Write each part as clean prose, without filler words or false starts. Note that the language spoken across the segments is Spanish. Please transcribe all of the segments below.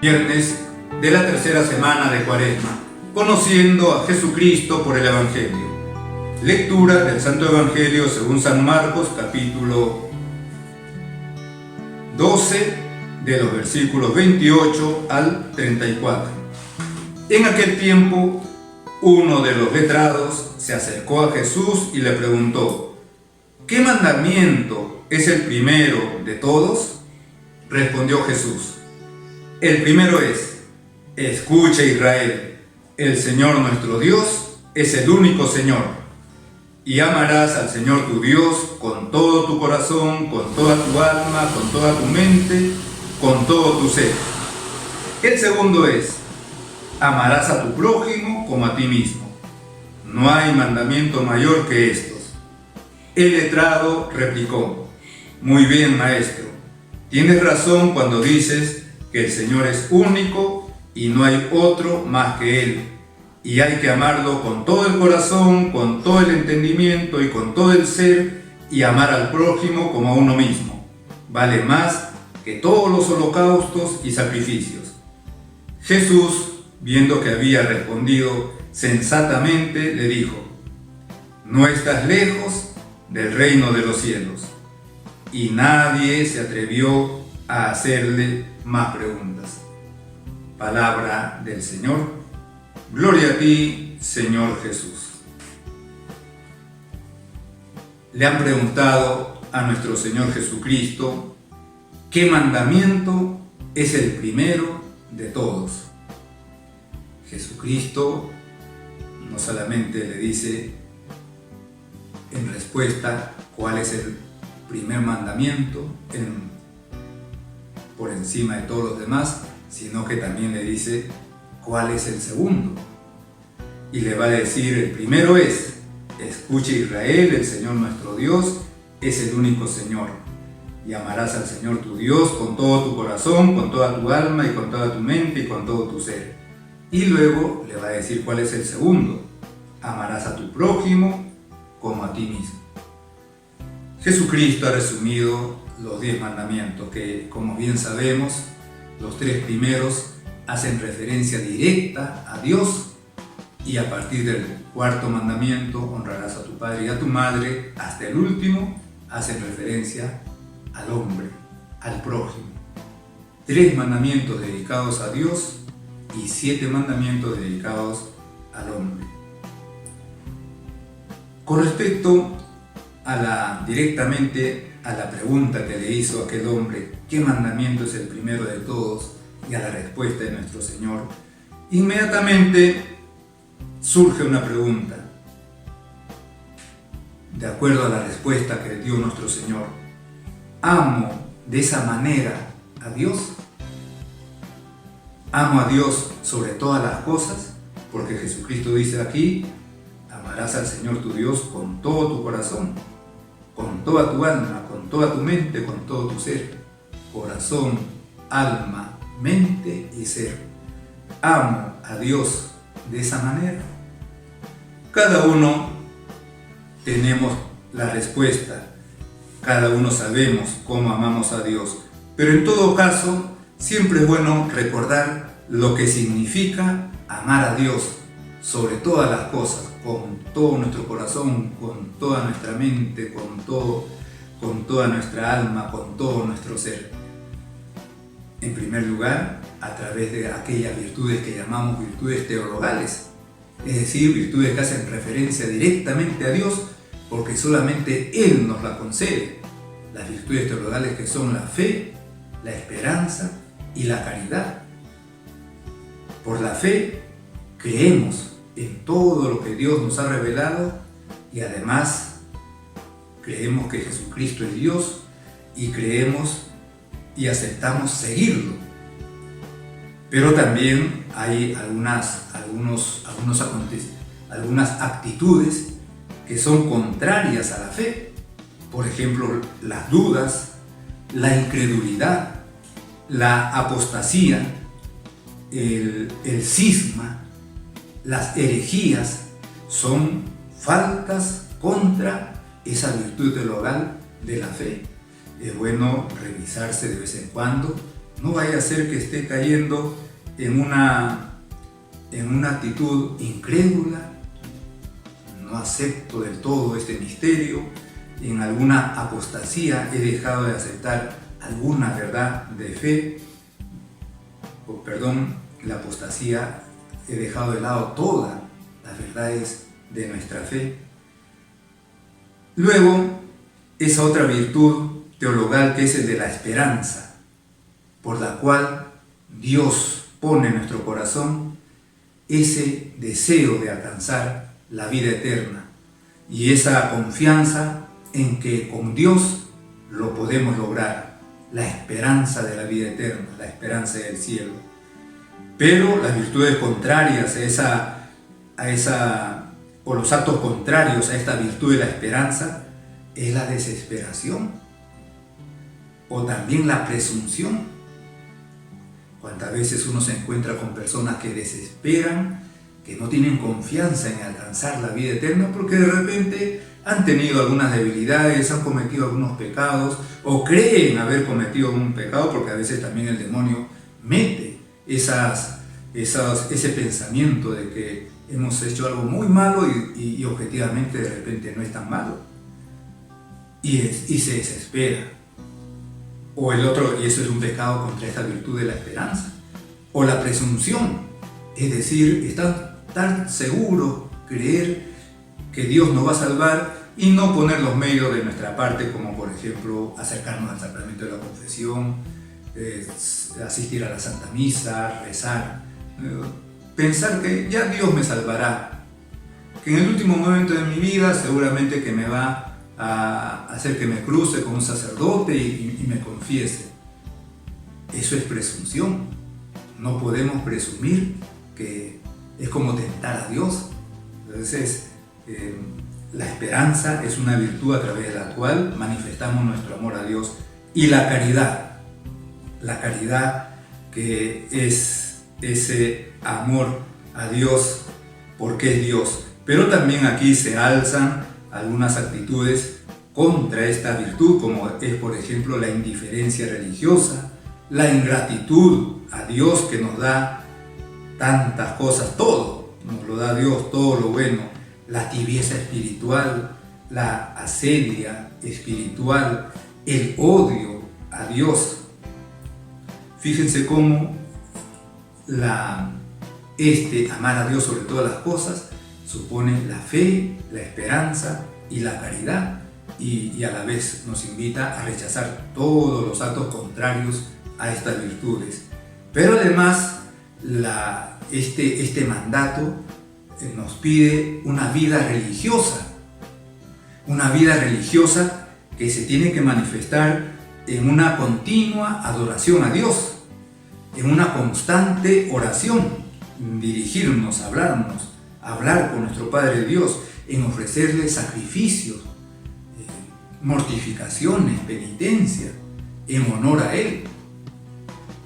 Viernes de la tercera semana de Cuaresma, conociendo a Jesucristo por el Evangelio. Lectura del Santo Evangelio según San Marcos, capítulo 12, de los versículos 28 al 34. En aquel tiempo, uno de los letrados se acercó a Jesús y le preguntó: ¿qué mandamiento es el primero de todos? Respondió Jesús: el primero es: escucha, Israel, el Señor nuestro Dios es el único Señor, y amarás al Señor tu Dios con todo tu corazón, con toda tu alma, con toda tu mente, con todo tu ser. El segundo es: amarás a tu prójimo como a ti mismo. No hay mandamiento mayor que estos. El letrado replicó: muy bien, maestro, tienes razón cuando dices que el Señor es único y no hay otro más que Él, y hay que amarlo con todo el corazón, con todo el entendimiento y con todo el ser, y amar al prójimo como a uno mismo. Vale más que todos los holocaustos y sacrificios. Jesús, viendo que había respondido sensatamente, le dijo: no estás lejos del reino de los cielos. Y nadie se atrevió a hacerle más preguntas. Palabra del Señor. Gloria a ti, Señor Jesús. Le han preguntado a nuestro Señor Jesucristo qué mandamiento es el primero de todos. Jesucristo no solamente le dice en respuesta cuál es el primer mandamiento por encima de todos los demás, sino que también le dice cuál es el segundo. Y le va a decir: el primero es: escucha, Israel, el Señor nuestro Dios es el único Señor, y amarás al Señor tu Dios con todo tu corazón, con toda tu alma y con toda tu mente y con todo tu ser. Y luego le va a decir cuál es el segundo: amarás a tu prójimo como a ti mismo. Jesucristo ha resumido los 10 mandamientos que, como bien sabemos, los 3 primeros hacen referencia directa a Dios, y a partir del 4.º mandamiento, honrarás a tu padre y a tu madre, hasta el último, hacen referencia al hombre, al prójimo. 3 mandamientos dedicados a Dios y 7 mandamientos dedicados al hombre. Con respecto directamente a la pregunta que le hizo aquel hombre, ¿qué mandamiento es el primero de todos?, y a la respuesta de nuestro Señor, inmediatamente surge una pregunta. De acuerdo a la respuesta que dio nuestro Señor, ¿amo de esa manera a Dios? ¿Amo a Dios sobre todas las cosas? Porque Jesucristo dice aquí: amarás al Señor tu Dios con todo tu corazón, con toda tu alma, con toda tu mente, con todo tu ser. Corazón, alma, mente y ser. ¿Amo a Dios de esa manera? Cada uno tenemos la respuesta, cada uno sabemos cómo amamos a Dios, pero en todo caso siempre es bueno recordar lo que significa amar a Dios sobre todas las cosas, con todo nuestro corazón, con toda nuestra mente, con toda nuestra alma, con todo nuestro ser. En primer lugar, a través de aquellas virtudes que llamamos virtudes teologales, es decir, virtudes que hacen referencia directamente a Dios, porque solamente Él nos la concede. Las virtudes teologales, que son la fe, la esperanza y la caridad. Por la fe creemos en todo lo que Dios nos ha revelado, y además creemos que Jesucristo es Dios, y creemos y aceptamos seguirlo. Pero también hay algunas actitudes que son contrarias a la fe. Por ejemplo, las dudas, la incredulidad, la apostasía, el cisma, las herejías, son faltas contra esa virtud teologal de la fe. Es bueno revisarse de vez en cuando No vaya a ser que esté cayendo en una actitud incrédula, no acepto del todo este misterio, en alguna apostasía he dejado de aceptar alguna verdad de fe, la apostasía he dejado de lado todas las verdades de nuestra fe. Luego, esa otra virtud teologal que es el de la esperanza, por la cual Dios pone en nuestro corazón ese deseo de alcanzar la vida eterna y esa confianza en que con Dios lo podemos lograr, la esperanza de la vida eterna, la esperanza del cielo. Pero las virtudes contrarias o los actos contrarios a esta virtud de la esperanza es la desesperación o también la presunción. Cuántas veces uno se encuentra con personas que desesperan, que no tienen confianza en alcanzar la vida eterna porque de repente han tenido algunas debilidades, han cometido algunos pecados o creen haber cometido un pecado, porque a veces también el demonio mete ese pensamiento de que hemos hecho algo muy malo y objetivamente de repente no es tan malo y se desespera. O el otro, y eso es un pecado contra esta virtud de la esperanza, o la presunción, es decir, estar tan seguro, creer que Dios nos va a salvar y no poner los medios de nuestra parte, como por ejemplo acercarnos al sacramento de la confesión, asistir a la Santa Misa, rezar, pensar que ya Dios me salvará, que en el último momento de mi vida seguramente que me va a hacer que me cruce con un sacerdote y me confiese. Eso es presunción. No podemos presumir, que es como tentar a Dios. Entonces, la esperanza es una virtud a través de la cual manifestamos nuestro amor a Dios. Y la caridad que es ese amor a Dios porque es Dios. Pero también aquí se alzan algunas actitudes contra esta virtud, como es por ejemplo la indiferencia religiosa, la ingratitud a Dios que nos da tantas cosas, todo nos lo da Dios, todo lo bueno, la tibieza espiritual, la asedia espiritual, el odio a Dios. Fíjense cómo amar a Dios sobre todas las cosas supone la fe, la esperanza y la caridad, y a la vez nos invita a rechazar todos los actos contrarios a estas virtudes. Pero además este mandato nos pide una vida religiosa que se tiene que manifestar en una continua adoración a Dios, en una constante oración, dirigirnos, hablar con nuestro Padre Dios, en ofrecerle sacrificios, mortificaciones, penitencia, en honor a Él.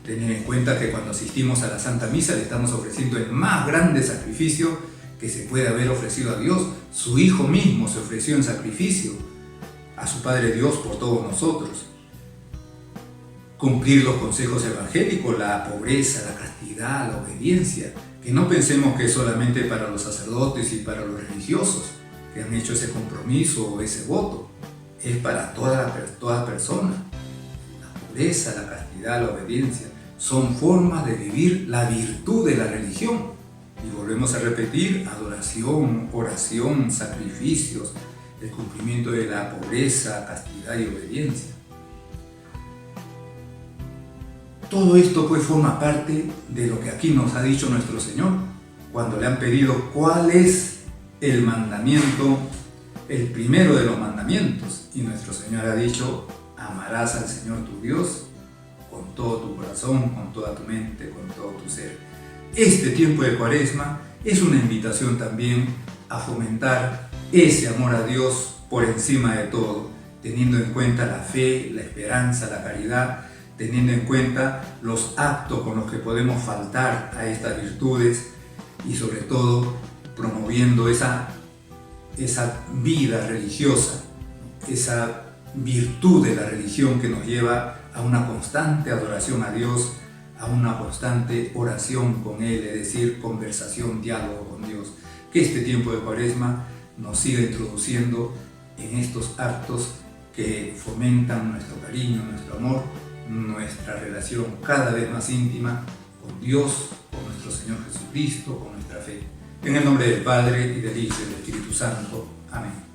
Tener en cuenta que cuando asistimos a la Santa Misa le estamos ofreciendo el más grande sacrificio que se puede haber ofrecido a Dios. Su Hijo mismo se ofreció en sacrificio a su Padre Dios por todos nosotros. Cumplir los consejos evangélicos, la pobreza, la castidad, la obediencia, que no pensemos que es solamente para los sacerdotes y para los religiosos que han hecho ese compromiso o ese voto, es para toda persona. La pobreza, la castidad, la obediencia son formas de vivir la virtud de la religión. Y volvemos a repetir: adoración, oración, sacrificios, el cumplimiento de la pobreza, castidad y obediencia. Todo esto pues forma parte de lo que aquí nos ha dicho nuestro Señor cuando le han pedido cuál es el mandamiento, el primero de los mandamientos, y nuestro Señor ha dicho: amarás al Señor tu Dios con todo tu corazón, con toda tu mente, con todo tu ser. Este tiempo de Cuaresma es una invitación también a fomentar ese amor a Dios por encima de todo, teniendo en cuenta la fe, la esperanza, la caridad, teniendo en cuenta los actos con los que podemos faltar a estas virtudes y sobre todo promoviendo esa vida religiosa, esa virtud de la religión que nos lleva a una constante adoración a Dios, a una constante oración con Él, es decir, conversación, diálogo con Dios. Que este tiempo de Cuaresma nos siga introduciendo en estos actos que fomentan nuestro cariño, nuestro amor, nuestra relación cada vez más íntima con Dios, con nuestro Señor Jesucristo, con nuestra fe. En el nombre del Padre, y del Hijo, y del Espíritu Santo. Amén.